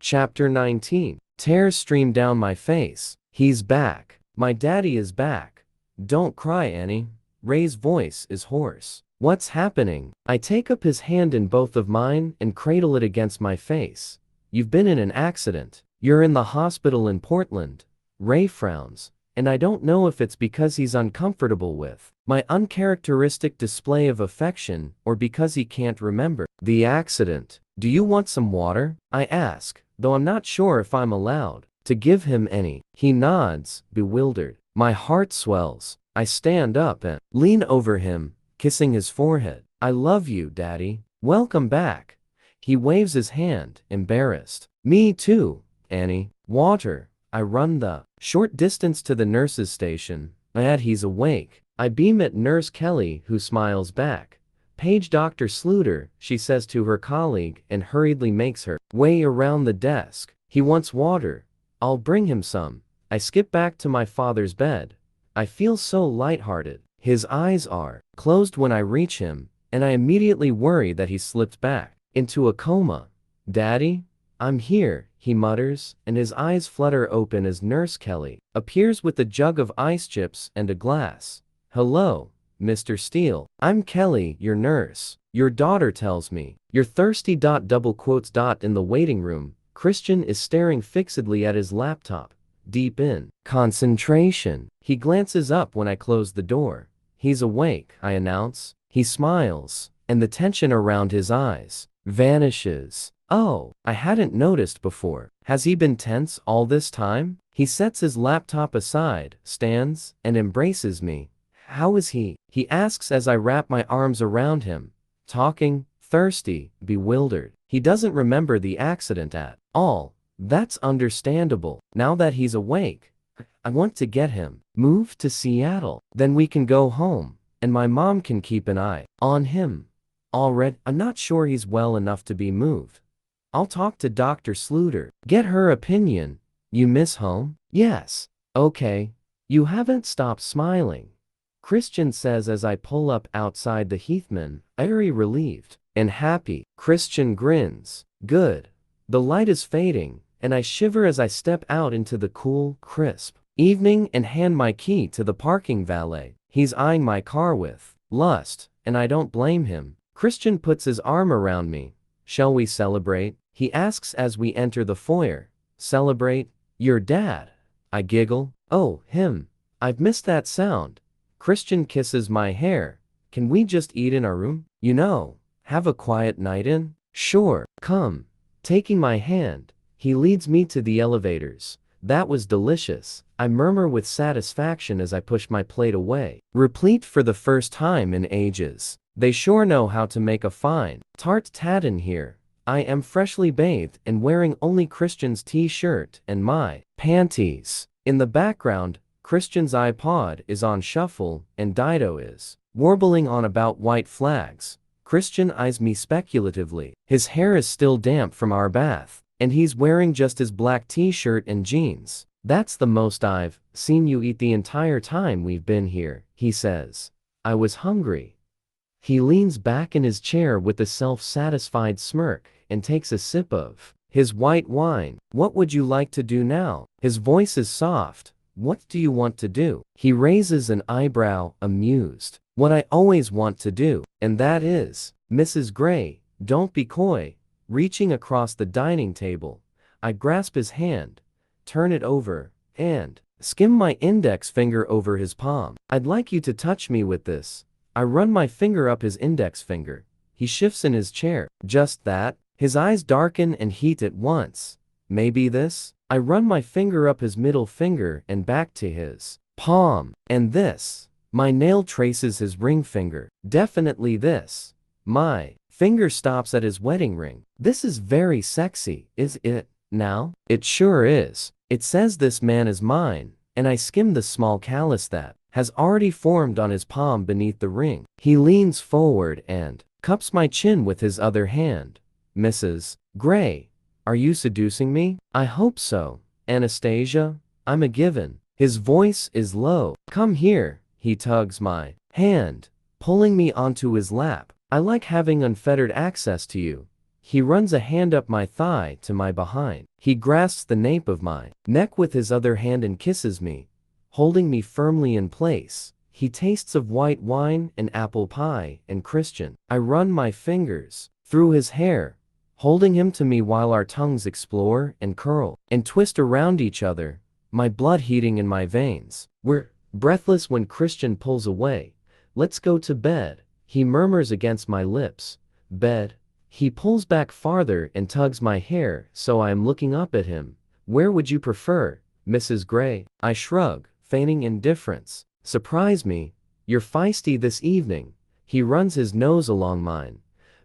Chapter 19. Tears stream down my face. He's back. My daddy is back. Don't cry, Annie. Ray's voice is hoarse. What's happening? I take up his hand in both of mine and cradle it against my face. You've been in an accident. You're in the hospital in Portland. Ray frowns, and I don't know if it's because he's uncomfortable with my uncharacteristic display of affection or because he can't remember the accident. Do you want some water? I ask, though I'm not sure if I'm allowed to give him any. He nods, bewildered. My heart swells. I stand up and lean over him, kissing his forehead. I love you, Daddy. Welcome back. He waves his hand, embarrassed. Me too, Annie. Water. I run the short distance to the nurse's station. He's awake. I beam at Nurse Kellie, who smiles back. Page Dr. Sluter, she says to her colleague, and hurriedly makes her way around the desk. He wants water. I'll bring him some. I skip back to my father's bed. I feel so lighthearted. His eyes are closed when I reach him, and I immediately worry that he's slipped back into a coma. Daddy? I'm here, he mutters, and his eyes flutter open as Nurse Kellie appears with a jug of ice chips and a glass. Hello, Mr. Steele. I'm Kellie, your nurse. Your daughter tells me you're thirsty. Double quotes. In the waiting room, Christian is staring fixedly at his laptop, deep in concentration. He glances up when I close the door. He's awake, I announce. He smiles, and the tension around his eyes vanishes. Oh, I hadn't noticed before. Has he been tense all this time? He sets his laptop aside, stands, and embraces me. How is he? He asks as I wrap my arms around him. Talking, thirsty, bewildered. He doesn't remember the accident at all. That's understandable. Now that he's awake, I want to get him moved to Seattle. Then we can go home, and my mom can keep an eye on him. Already, I'm not sure he's well enough to be moved. I'll talk to Dr. Sluter. Get her opinion. You miss home? Yes. Okay. You haven't stopped smiling, Christian says as I pull up outside the Heathman, very relieved and happy. Christian grins. Good. The light is fading, and I shiver as I step out into the cool, crisp evening and hand my key to the parking valet. He's eyeing my car with lust, and I don't blame him. Christian puts his arm around me. Shall we celebrate? He asks as we enter the foyer. Celebrate? Your dad? I giggle. Oh, him. I've missed that sound. Christian kisses my hair. Can we just eat in our room? You know, have a quiet night in? Sure. Come. Taking my hand, he leads me to the elevators. That was delicious, I murmur with satisfaction as I push my plate away. Replete for the first time in ages. They sure know how to make a fine tart tatin here. I am freshly bathed and wearing only Christian's t-shirt and my panties. In the background, Christian's iPod is on shuffle and Dido is warbling on about white flags. Christian eyes me speculatively. His hair is still damp from our bath, and he's wearing just his black t-shirt and jeans. That's the most I've seen you eat the entire time we've been here, he says. I was hungry. He leans back in his chair with a self-satisfied smirk and takes a sip of his white wine. What would you like to do now? His voice is soft. What do you want to do? He raises an eyebrow, amused. What I always want to do, and that is, Mrs. Gray, don't be coy. Reaching across the dining table, I grasp his hand, turn it over, and skim my index finger over his palm. I'd like you to touch me with this. I run my finger up his index finger. He shifts in his chair. Just that? His eyes darken and heat at once. Maybe this? I run my finger up his middle finger and back to his palm. And this? My nail traces his ring finger. Definitely this. My finger stops at his wedding ring. This is very sexy, is it, now? It sure is. It says this man is mine, and I skim the small callus that has already formed on his palm beneath the ring. He leans forward and cups my chin with his other hand. Mrs. Gray, are you seducing me? I hope so. Anastasia, I'm a given. His voice is low. Come here. He tugs my hand, pulling me onto his lap. I like having unfettered access to you. He runs a hand up my thigh to my behind. He grasps the nape of my neck with his other hand and kisses me, holding me firmly in place. He tastes of white wine and apple pie and Christian. I run my fingers through his hair, holding him to me while our tongues explore and curl and twist around each other, my blood heating in my veins. We're breathless when Christian pulls away. Let's go to bed, he murmurs against my lips. Bed. He pulls back farther and tugs my hair so I am looking up at him. Where would you prefer, Mrs. Gray? I shrug, feigning indifference. Surprise me. You're feisty this evening. He runs his nose along mine.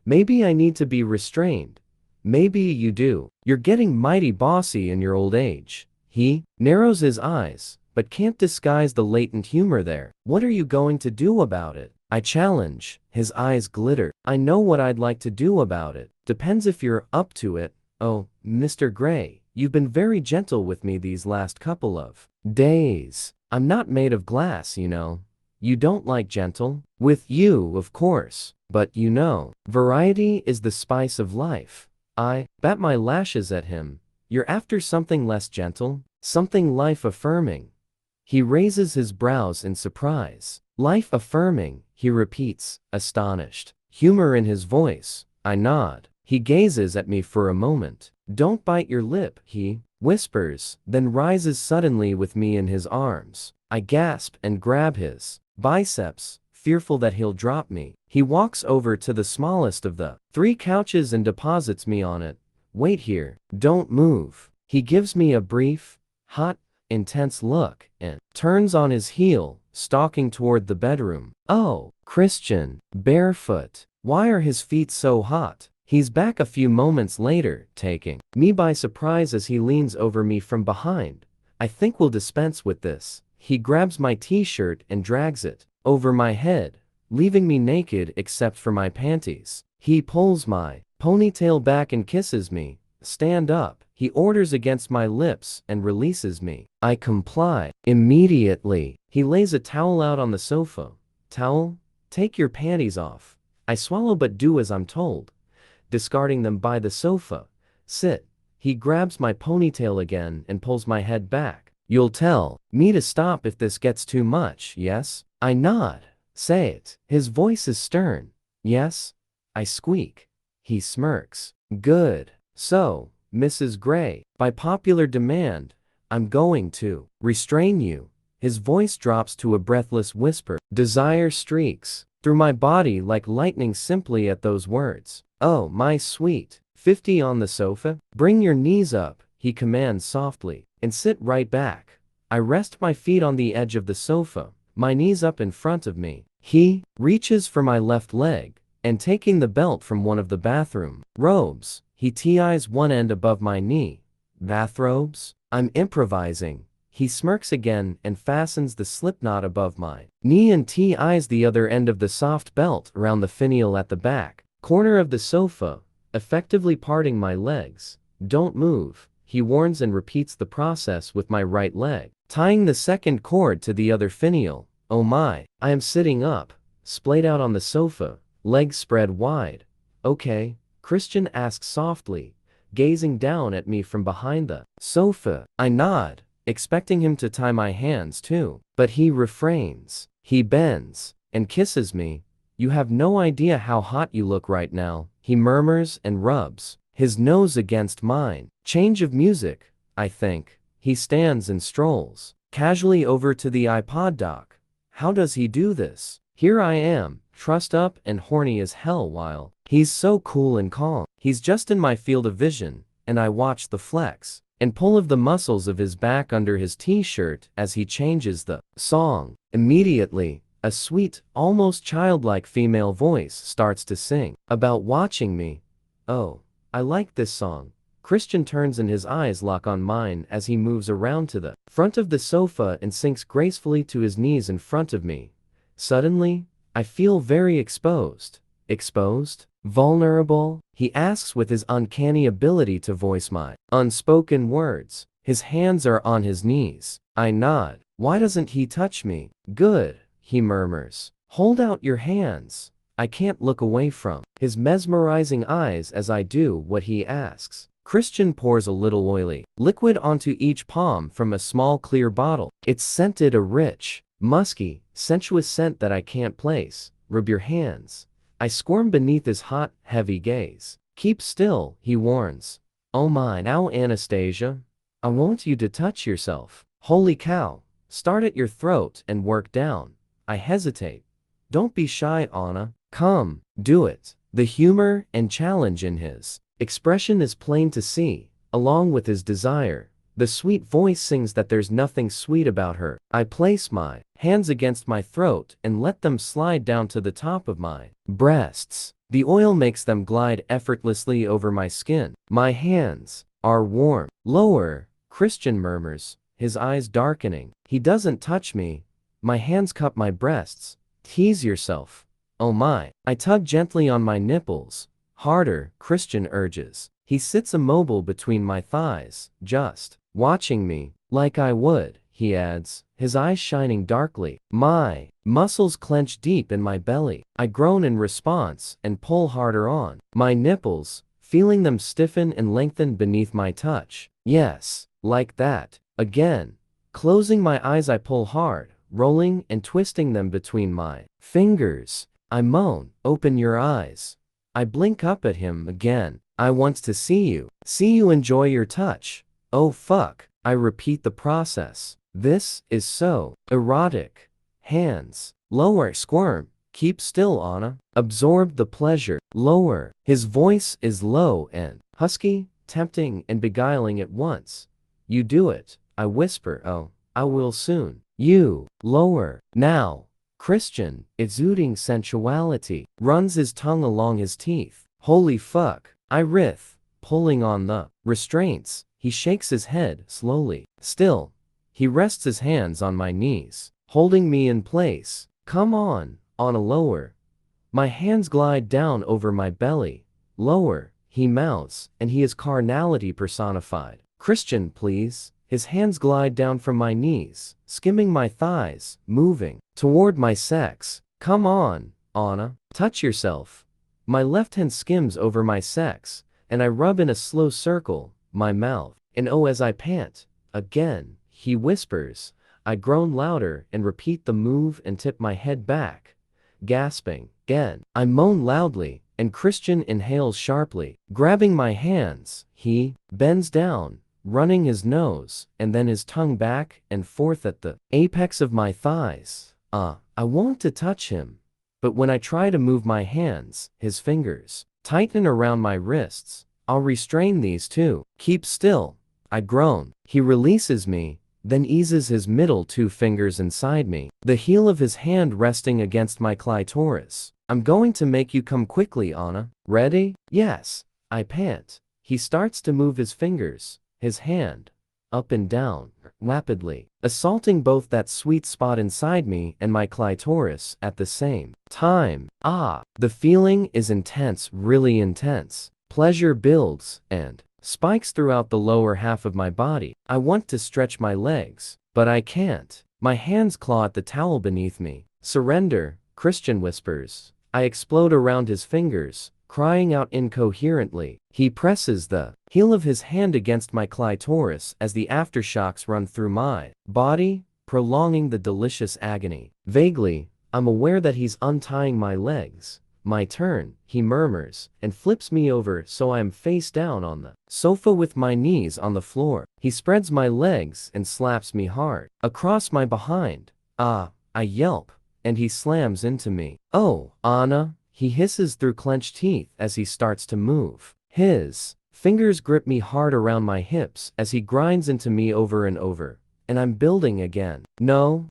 Maybe I need to be restrained. Maybe you do. You're getting mighty bossy in your old age. He narrows his eyes, but can't disguise the latent humor there. What are you going to do about it? I challenge. His eyes glitter. I know what I'd like to do about it. Depends if you're up to it. Oh, Mr. Gray, you've been very gentle with me these last couple of days. I'm not made of glass, you know. You don't like gentle? With you, of course. But you know, variety is the spice of life. I bat my lashes at him. You're after something less gentle? Something life-affirming. He raises his brows in surprise. Life-affirming, he repeats, astonished. Humor in his voice. I nod. He gazes at me for a moment. Don't bite your lip, he whispers, then rises suddenly with me in his arms. I gasp and grab his biceps, fearful that he'll drop me. He walks over to the smallest of the 3 couches and deposits me on it. Wait here. Don't move. He gives me a brief, hot, intense look and turns on his heel, stalking toward the bedroom. Oh, Christian, barefoot. Why are his feet so hot? He's back a few moments later, taking me by surprise as he leans over me from behind. I think we'll dispense with this. He grabs my t-shirt and drags it over my head, leaving me naked except for my panties. He pulls my ponytail back and kisses me. Stand up, he orders against my lips and releases me. I comply. Immediately, he lays a towel out on the sofa. Towel? Take your panties off. I swallow but do as I'm told, discarding them by the sofa. Sit. He grabs my ponytail again and pulls my head back. You'll tell me to stop if this gets too much, yes? I nod. Say it. His voice is stern. Yes? I squeak. He smirks. Good. So, Mrs. Gray, by popular demand, I'm going to restrain you. His voice drops to a breathless whisper. Desire streaks through my body like lightning simply at those words. Oh, my sweet. 50 on the sofa? Bring your knees up, he commands softly, and sit right back. I rest my feet on the edge of the sofa, my knees up in front of me. He reaches for my left leg, and taking the belt from one of the bathroom robes, he ties one end above my knee. Bathrobes? I'm improvising. He smirks again and fastens the slipknot above my knee and ties the other end of the soft belt around the finial at the back corner of the sofa, effectively parting my legs. Don't move, he warns and repeats the process with my right leg, tying the second cord to the other finial. Oh my, I am sitting up, splayed out on the sofa, legs spread wide. Okay, Christian asks softly, gazing down at me from behind the sofa. I nod, expecting him to tie my hands too, but he refrains. He bends and kisses me. You have no idea how hot you look right now, he murmurs and rubs his nose against mine. Change of music, I think. He stands and strolls casually over to the iPod dock. How does he do this? Here I am, trussed up and horny as hell while he's so cool and calm. He's just in my field of vision, and I watch the flex and pull of the muscles of his back under his t-shirt as he changes the song. Immediately, a sweet, almost childlike female voice starts to sing about watching me. Oh, I like this song. Christian turns and his eyes lock on mine as he moves around to the front of the sofa and sinks gracefully to his knees in front of me. Suddenly, I feel very exposed. Exposed? Vulnerable? He asks with his uncanny ability to voice my unspoken words. His hands are on his knees. I nod. Why doesn't he touch me? Good, he murmurs. Hold out your hands. I can't look away from his mesmerizing eyes as I do what he asks. Christian pours a little oily liquid onto each palm from a small clear bottle. It's scented a rich, musky, sensuous scent that I can't place. Rub your hands. I squirm beneath his hot, heavy gaze. Keep still, he warns. Oh my, now Anastasia. I want you to touch yourself. Holy cow. Start at your throat and work down. I hesitate. Don't be shy, Anna. Come, do it. The humor and challenge in his expression is plain to see, along with his desire. The sweet voice sings that there's nothing sweet about her. I place my hands against my throat and let them slide down to the top of my breasts. The oil makes them glide effortlessly over my skin. My hands are warm. Lower, Christian murmurs, his eyes darkening. He doesn't touch me. My hands cup my breasts. Tease yourself. Oh my. I tug gently on my nipples. Harder, Christian urges. He sits immobile between my thighs, just watching me, like I would, he adds, his eyes shining darkly. My muscles clench deep in my belly. I groan in response and pull harder on my nipples, feeling them stiffen and lengthen beneath my touch. Yes, like that. Again. Closing my eyes, I pull hard, rolling and twisting them between my fingers. I moan, open your eyes. I blink up at him again. I want to see you enjoy your touch. Oh fuck. I repeat the process. This is so erotic. Hands. Lower, squirm. Keep still, Anna. Absorb the pleasure. Lower. His voice is low and husky, tempting and beguiling at once. You do it. I whisper. Oh, I will soon. You. Lower. Now. Christian, exuding sensuality, runs his tongue along his teeth. Holy fuck. I writhe, pulling on the restraints. He shakes his head slowly. Still, he rests his hands on my knees, holding me in place. Come on a lower. My hands glide down over my belly. Lower, he mouths, and he is carnality personified. Christian, please. His hands glide down from my knees, skimming my thighs, moving toward my sex. Come on, Anna. Touch yourself. My left hand skims over my sex, and I rub in a slow circle, my mouth. And oh, as I pant. Again, he whispers. I groan louder and repeat the move and tip my head back, gasping. Again, I moan loudly, and Christian inhales sharply. Grabbing my hands, he bends down, running his nose and then his tongue back and forth at the apex of my thighs. I want to touch him, but when I try to move my hands, his fingers tighten around my wrists. I'll restrain these too. Keep still. I groan. He releases me, then eases his middle two fingers inside me, the heel of his hand resting against my clitoris. I'm going to make you come quickly, Anna. Ready? Yes. I pant. He starts to move his fingers, his hand, up and down, rapidly, assaulting both that sweet spot inside me and my clitoris at the same time. The feeling is intense, really intense. Pleasure builds and spikes throughout the lower half of my body. I want to stretch my legs, but I can't. My hands claw at the towel beneath me. Surrender, Christian whispers. I explode around his fingers, crying out incoherently. He presses the heel of his hand against my clitoris as the aftershocks run through my body, prolonging the delicious agony. Vaguely, I'm aware that he's untying my legs. My turn, he murmurs, and flips me over so I am face down on the sofa with my knees on the floor. He spreads my legs and slaps me hard across my behind. I yelp, and he slams into me. Oh, Anna, he hisses through clenched teeth as he starts to move. His fingers grip me hard around my hips as he grinds into me over and over, and I'm building again. No,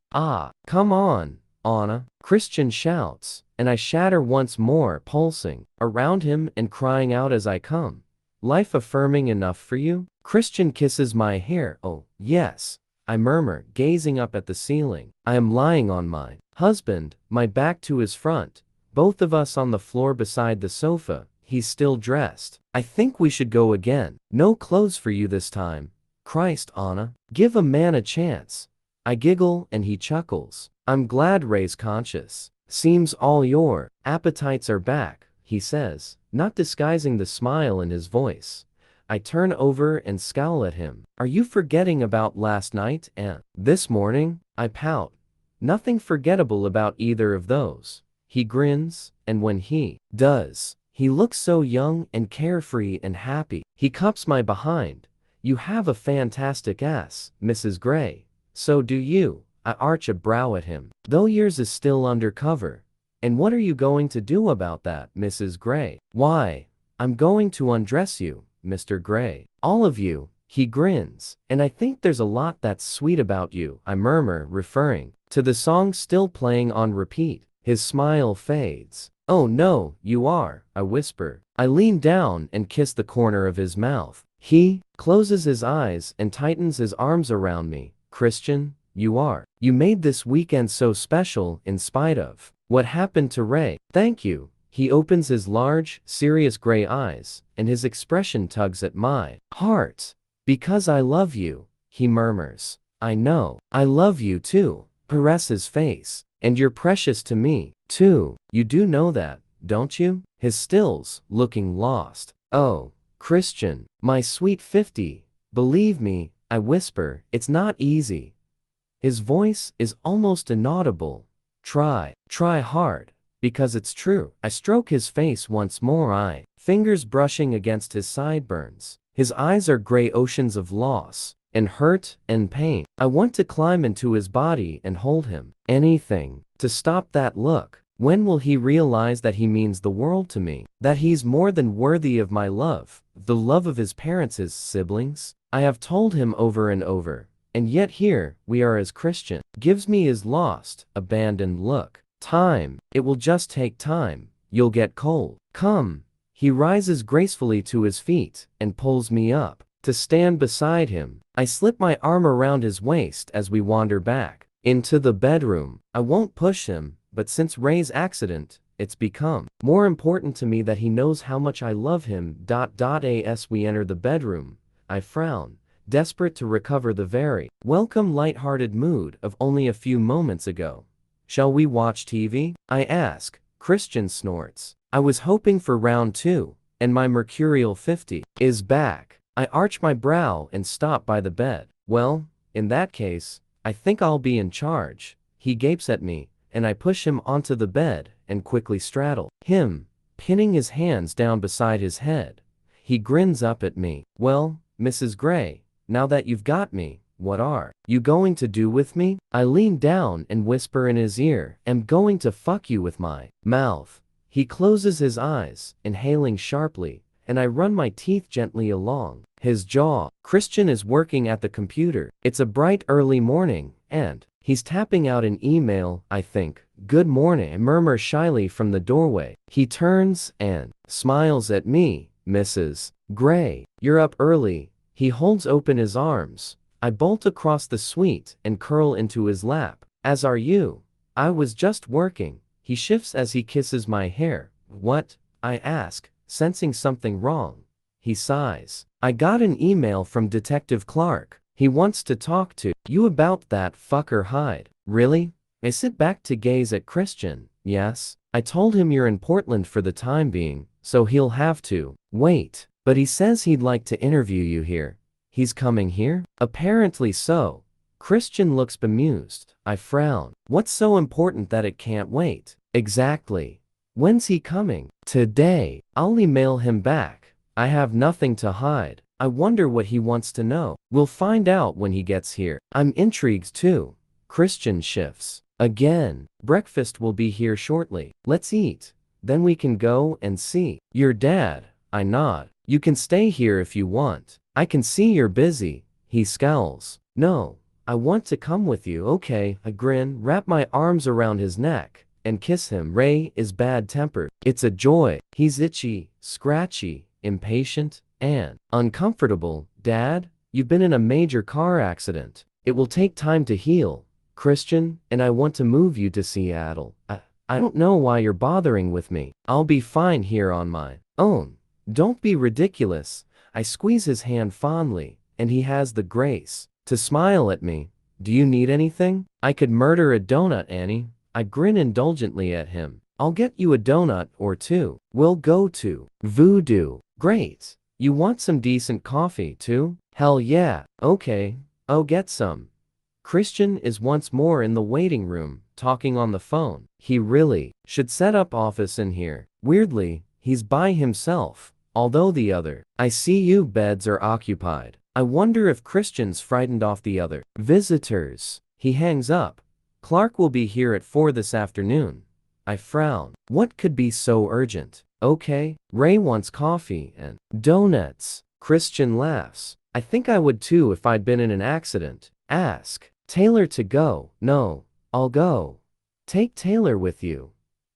come on, Anna, Christian shouts, and I shatter once more, pulsing around him and crying out as I come. Life affirming enough for you? Christian kisses my hair. Oh, yes, I murmur, gazing up at the ceiling. I am lying on my husband, my back to his front, both of us on the floor beside the sofa. He's still dressed. I think we should go again. No clothes for you this time. Christ, Anna. Give a man a chance. I giggle and he chuckles. I'm glad Ray's conscious. Seems all your appetites are back, he says, not disguising the smile in his voice. I turn over and scowl at him. Are you forgetting about last night and this morning? I pout. Nothing forgettable about either of those. He grins, and when he does, he looks so young and carefree and happy. He cups my behind. You have a fantastic ass, Mrs. Gray. So do you. I arch a brow at him. Though yours is still undercover. And what are you going to do about that, Mrs. Gray? Why, I'm going to undress you, Mr. Gray. All of you. He grins. And I think there's a lot that's sweet about you, I murmur, referring to the song still playing on repeat. His smile fades. Oh no, you are, I whisper. I lean down and kiss the corner of his mouth. He closes his eyes and tightens his arms around me. Christian, you are. You made this weekend so special in spite of what happened to Ray. Thank you. He opens his large, serious gray eyes, and his expression tugs at my heart. Because I love you, he murmurs. I know. I love you too. Caress his face. And you're precious to me, too. You do know that, don't you? His stills, looking lost. Oh, Christian, my sweet 50. Believe me, I whisper, it's not easy. His voice is almost inaudible. Try hard, because it's true. I stroke his face once more, fingers brushing against his sideburns. His eyes are gray oceans of loss, and hurt, and pain. I want to climb into his body and hold him. Anything to stop that look. When will he realize that he means the world to me? That he's more than worthy of my love, the love of his parents, his siblings? I have told him over and over. And yet here we are as Christian gives me his lost, abandoned look. Time. It will just take time. You'll get cold. Come. He rises gracefully to his feet and pulls me up to stand beside him. I slip my arm around his waist as we wander back into the bedroom. I won't push him, but since Ray's accident, it's become more important to me that he knows how much I love him. As we enter the bedroom, I frown, desperate to recover the very welcome light-hearted mood of only a few moments ago. Shall we watch TV? I ask. Christian snorts. I was hoping for round 2, and my mercurial 50 is back. I arch my brow and stop by the bed. Well, in that case, I think I'll be in charge. He gapes at me, and I push him onto the bed and quickly straddle him, pinning his hands down beside his head. He grins up at me. Well, Mrs. Gray, now that you've got me, what are you going to do with me? I lean down and whisper in his ear, I'm going to fuck you with my mouth. He closes his eyes, inhaling sharply, and I run my teeth gently along his jaw. Christian is working at the computer. It's a bright early morning, and he's tapping out an email, I think. Good morning, I murmur shyly from the doorway. He turns and smiles at me. Mrs. Gray, you're up early. He holds open his arms. I bolt across the suite and curl into his lap. As are you. I was just working. He shifts as he kisses my hair. What? I ask, sensing something wrong. He sighs. I got an email from Detective Clark. He wants to talk to you about that fucker Hyde. Really? I sit back to gaze at Christian. Yes. I told him you're in Portland for the time being, so he'll have to wait. But he says he'd like to interview you here. He's coming here? Apparently so. Christian looks bemused. I frown. What's so important that it can't wait? Exactly. When's he coming? Today. I'll email him back. I have nothing to hide. I wonder what he wants to know. We'll find out when he gets here. I'm intrigued too. Christian shifts. Again. Breakfast will be here shortly. Let's eat. Then we can go and see your dad. I nod. You can stay here if you want. I can see you're busy. He scowls. No. I want to come with you. Okay. I grin, wrap my arms around his neck, and kiss him. Ray is bad-tempered. It's a joy. He's itchy, scratchy, impatient, and uncomfortable. Dad, you've been in a major car accident. It will take time to heal. Christian, and I want to move you to Seattle. I don't know why you're bothering with me. I'll be fine here on my own. Don't be ridiculous. I squeeze his hand fondly, and he has the grace to smile at me. Do you need anything? I could murder a donut, Annie. I grin indulgently at him. I'll get you a donut or two. We'll go to Voodoo. Great. You want some decent coffee too? Hell yeah. Okay. Oh, get some. Christian is once more in the waiting room, talking on the phone. He really should set up office in here. Weirdly, he's by himself, although the other I see you beds are occupied. I wonder if Christian's frightened off the other visitors. He hangs up. Clark will be here at 4 this afternoon. I frown. What could be so urgent? Okay, Ray wants coffee and donuts. Christian laughs. I think I would too if I'd been in an accident. Ask Taylor to go. No, I'll go. Take Taylor with you.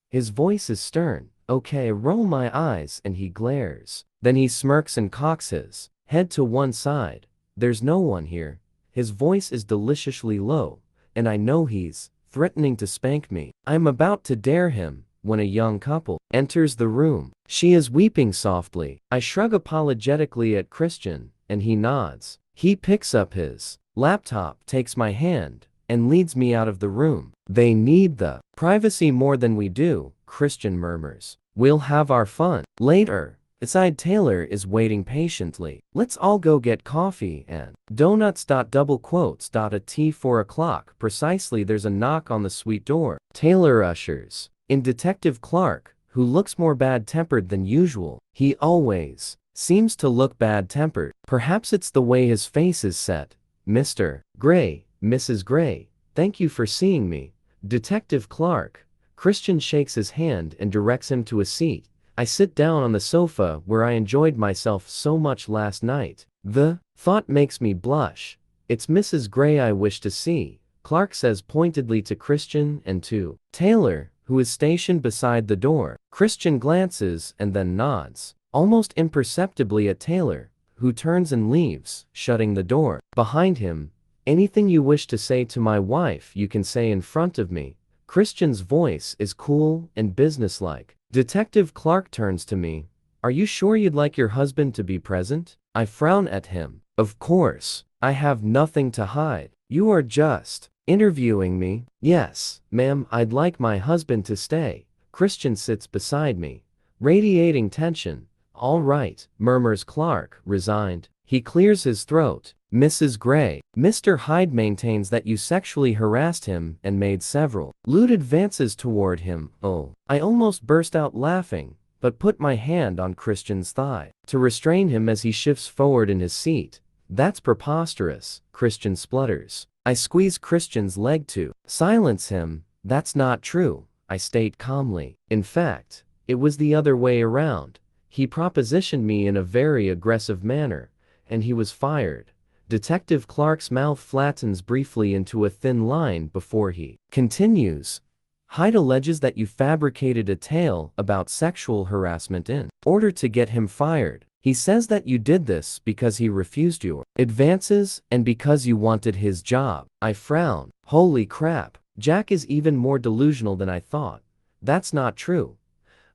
His voice is stern. Okay, I roll my eyes and he glares. Then he smirks and cocks his head to one side. There's no one here. His voice is deliciously low, and I know he's threatening to spank me. I'm about to dare him when a young couple enters the room. She is weeping softly. I shrug apologetically at Christian, and he nods. He picks up his laptop, takes my hand, and leads me out of the room. They need the privacy more than we do, Christian murmurs. We'll have our fun later. Aside, Taylor is waiting patiently. Let's all go get coffee and donuts. Double quotes. At 4 o'clock precisely, there's a knock on the suite door. Taylor ushers in Detective Clark, who looks more bad-tempered than usual. He always seems to look bad-tempered. Perhaps it's the way his face is set. Mr. Gray, Mrs. Gray, thank you for seeing me. Detective Clark. Christian shakes his hand and directs him to a seat. I sit down on the sofa where I enjoyed myself so much last night. The thought makes me blush. It's Mrs. Gray I wish to see, Clark says pointedly to Christian and to Taylor, who is stationed beside the door. Christian glances and then nods, almost imperceptibly at Taylor, who turns and leaves, shutting the door behind him. Anything you wish to say to my wife you can say in front of me. Christian's voice is cool and businesslike. Detective Clark turns to me. Are you sure you'd like your husband to be present? I frown at him. Of course. I have nothing to hide. You are just interviewing me? Yes, ma'am, I'd like my husband to stay. Christian sits beside me, radiating tension. All right, murmurs Clark, resigned. He clears his throat. Mrs. Gray, Mr. Hyde maintains that you sexually harassed him and made several lewd advances toward him. Oh, I almost burst out laughing, but put my hand on Christian's thigh to restrain him as he shifts forward in his seat. That's preposterous, Christian splutters. I squeeze Christian's leg to silence him. That's not true, I state calmly. In fact, it was the other way around. He propositioned me in a very aggressive manner, and he was fired. Detective Clark's mouth flattens briefly into a thin line before he continues. Hyde alleges that you fabricated a tale about sexual harassment in order to get him fired. He says that you did this because he refused your advances and because you wanted his job. I frown. Holy crap. Jack is even more delusional than I thought. That's not true.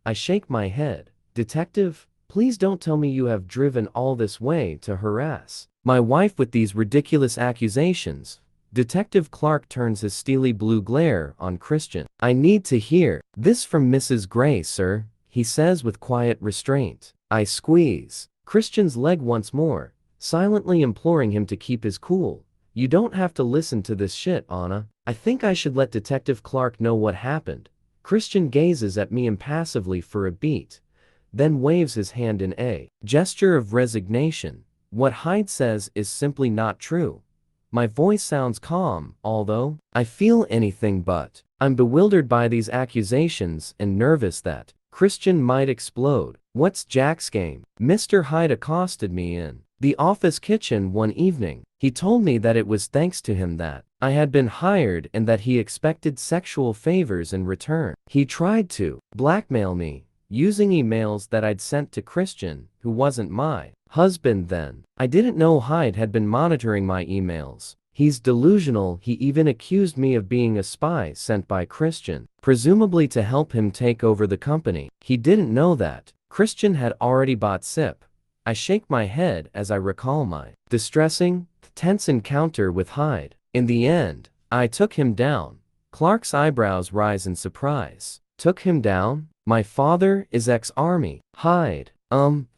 I shake my head. Detective, please don't tell me you have driven all this way to harass my wife with these ridiculous accusations. Detective Clark turns his steely blue glare on Christian. I need to hear this from Mrs. Gray, sir, he says with quiet restraint. I squeeze Christian's leg once more, silently imploring him to keep his cool. You don't have to listen to this shit, Anna. I think I should let Detective Clark know what happened. Christian gazes at me impassively for a beat, then waves his hand in a gesture of resignation. What Hyde says is simply not true. My voice sounds calm, although I feel anything but. I'm bewildered by these accusations and nervous that Christian might explode. What's Jack's game? Mr. Hyde accosted me in the office kitchen one evening. He told me that it was thanks to him that I had been hired and that he expected sexual favors in return. He tried to blackmail me, using emails that I'd sent to Christian, who wasn't my husband then. I didn't know Hyde had been monitoring my emails. He's delusional. He even accused me of being a spy sent by Christian, presumably to help him take over the company. He didn't know that Christian had already bought SIP. I shake my head as I recall my distressing, tense encounter with Hyde. In the end, I took him down. Clark's eyebrows rise in surprise. Took him down? My father is ex-army. Hyde,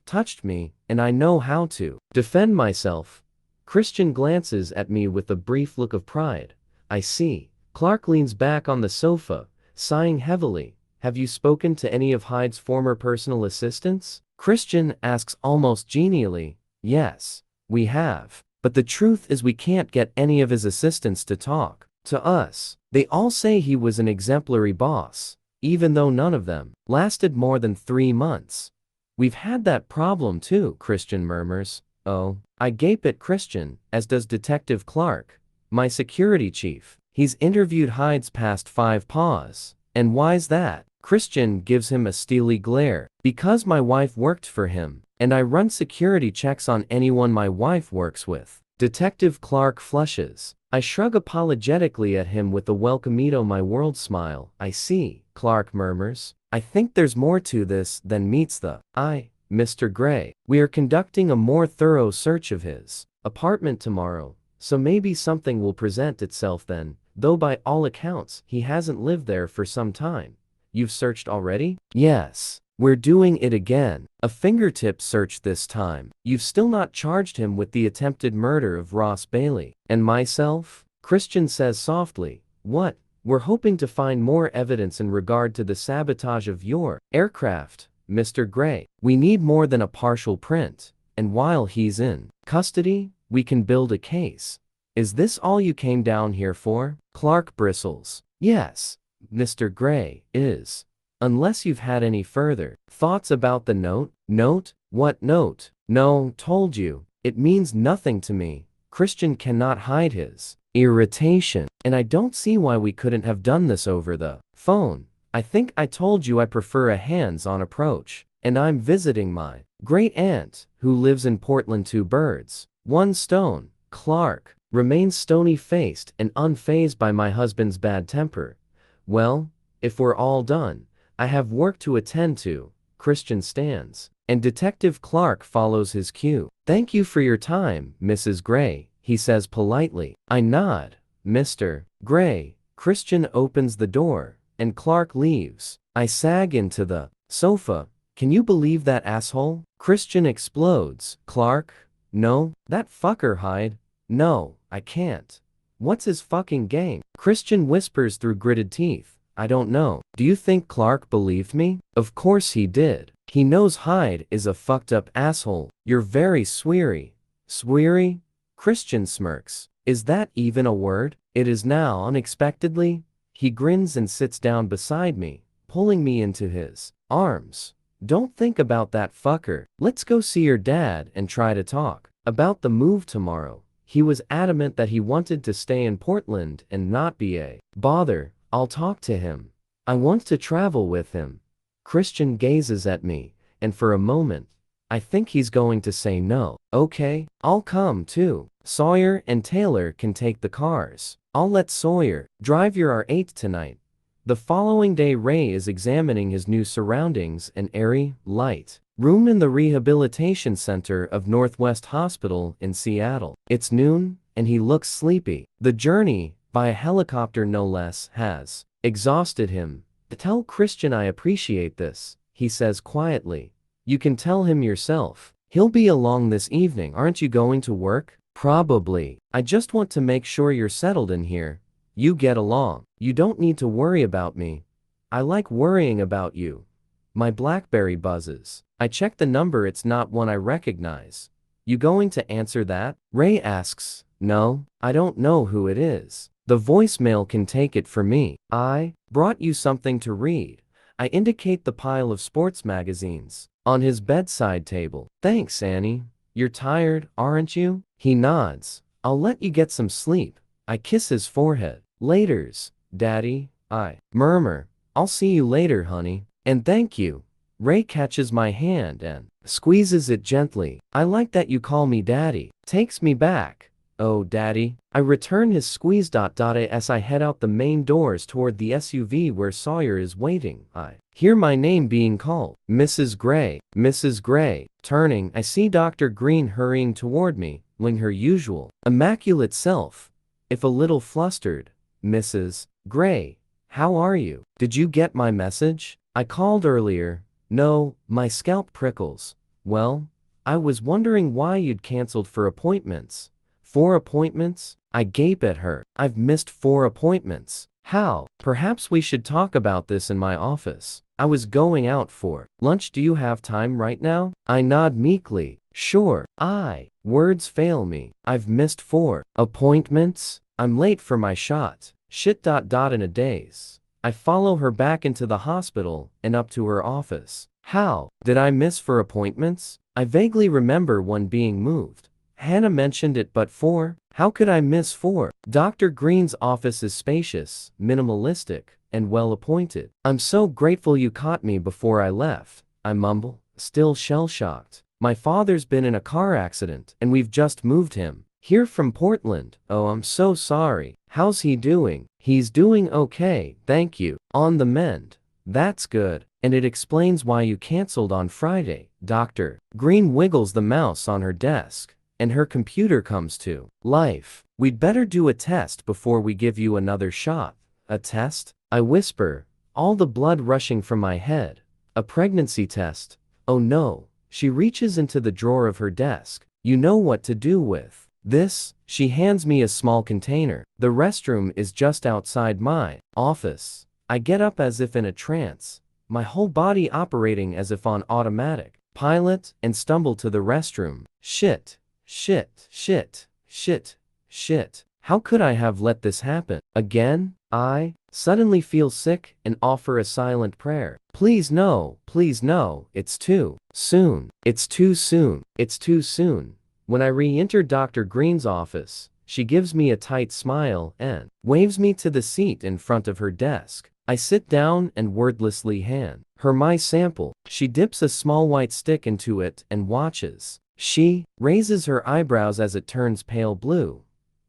touched me, and I know how to defend myself. Christian glances at me with a brief look of pride. I see. Clark leans back on the sofa, sighing heavily. Have you spoken to any of Hyde's former personal assistants? Christian asks almost genially. Yes, we have. But the truth is we can't get any of his assistants to talk to us. They all say he was an exemplary boss, even though none of them lasted more than 3 months. We've had that problem too, Christian murmurs. Oh, I gape at Christian, as does Detective Clark, my security chief. He's interviewed Hyde's past 5 paws. And why's that? Christian gives him a steely glare. Because my wife worked for him, and I run security checks on anyone my wife works with. Detective Clark flushes. I shrug apologetically at him with a welcomito my world smile. I see, Clark murmurs. I think there's more to this than meets the eye, Mr. Gray. We are conducting a more thorough search of his apartment tomorrow, so maybe something will present itself then, though by all accounts, he hasn't lived there for some time. You've searched already? Yes. We're doing it again. A fingertip search this time. You've still not charged him with the attempted murder of Ross Bailey. And myself? Christian says softly. What? We're hoping to find more evidence in regard to the sabotage of your aircraft, Mr. Gray. We need more than a partial print. And while he's in custody, we can build a case. Is this all you came down here for? Clark bristles. Yes, Mr. Gray, is. Unless you've had any further thoughts about the note? Note? What note? No, told you. It means nothing to me. Christian cannot hide his irritation. And I don't see why we couldn't have done this over the phone. I think I told you I prefer a hands-on approach. And I'm visiting my great-aunt, who lives in Portland. 2 birds, 1 stone. Clark remains stony-faced and unfazed by my husband's bad temper. Well, if we're all done, I have work to attend to. Christian stands, and Detective Clark follows his cue. Thank you for your time, Mrs. Gray, he says politely. I nod. Mr. Gray. Christian opens the door, and Clark leaves. I sag into the sofa. Can you believe that asshole? Christian explodes. Clark? No, that fucker Hyde. No, I can't. What's his fucking game? Christian whispers through gritted teeth. I don't know. Do you think Clark believed me? Of course he did. He knows Hyde is a fucked up asshole. You're very sweary. Sweary? Christian smirks. Is that even a word? It is now unexpectedly. He grins and sits down beside me, pulling me into his arms. Don't think about that fucker. Let's go see your dad and try to talk about the move tomorrow. He was adamant that he wanted to stay in Portland and not be a bother. I'll talk to him. I want to travel with him. Christian gazes at me, and for a moment, I think he's going to say no. Okay, I'll come too. Sawyer and Taylor can take the cars. I'll let Sawyer drive your R8 tonight. The following day Ray is examining his new surroundings, an airy, light room in the rehabilitation center of Northwest Hospital in Seattle. It's noon, and he looks sleepy. The journey, by a helicopter no less, has exhausted him. Tell Christian I appreciate this, he says quietly. You can tell him yourself. He'll be along this evening. Aren't you going to work? Probably. I just want to make sure you're settled in here. You get along. You don't need to worry about me. I like worrying about you. My BlackBerry buzzes. I check the number. It's not one I recognize. You going to answer that? Ray asks. No, I don't know who it is. The voicemail can take it for me. I brought you something to read. I indicate the pile of sports magazines on his bedside table. Thanks, Annie. You're tired, aren't you? He nods. I'll let you get some sleep. I kiss his forehead. Laters, Daddy. I murmur. I'll see you later, honey. And thank you. Ray catches my hand and squeezes it gently. I like that you call me Daddy. Takes me back. Oh, Daddy. I return his squeeze. As I head out the main doors toward the SUV where Sawyer is waiting, I hear my name being called. Mrs. Gray. Mrs. Gray. Turning, I see Dr. Green hurrying toward me, like her usual immaculate self. If a little flustered, Mrs. Gray, how are you? Did you get my message? I called earlier. No, my scalp prickles. Well, I was wondering why you'd canceled for appointments. 4 appointments? I gape at her. I've missed 4 appointments. How? Perhaps we should talk about this in my office. I was going out for lunch. Do you have time right now? I nod meekly. Sure. Words fail me. I've missed 4 appointments? I'm late for my shot. Shit. In a daze, I follow her back into the hospital and up to her office. How did I miss 4 appointments? I vaguely remember one being moved. Hannah mentioned it, but 4? How could I miss 4? Dr. Green's office is spacious, minimalistic, and well appointed. I'm so grateful you caught me before I left, I mumble, still shell-shocked. My father's been in a car accident, and we've just moved him here from Portland. Oh, I'm so sorry. How's he doing? He's doing okay, thank you. On the mend. That's good. And it explains why you canceled on Friday. Dr. Green wiggles the mouse on her desk, and her computer comes to life. We'd better do a test before we give you another shot. A test? I whisper, all the blood rushing from my head. A pregnancy test. Oh no. She reaches into the drawer of her desk. You know what to do with this? She hands me a small container. The restroom is just outside my office. I get up as if in a trance, my whole body operating as if on automatic pilot, and stumble to the restroom. Shit. How could I have let this happen? Again? I suddenly feel sick and offer a silent prayer. Please no, it's too soon. It's too soon. It's too soon. When I re-enter Dr. Green's office, she gives me a tight smile and waves me to the seat in front of her desk. I sit down and wordlessly hand her my sample. She dips a small white stick into it and watches. She raises her eyebrows as it turns pale blue.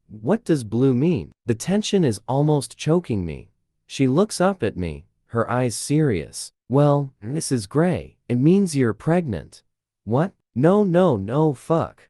What does blue mean? The tension is almost choking me. She looks up at me, her eyes serious. Well, Mrs. Gray, it means you're pregnant. What? No, fuck.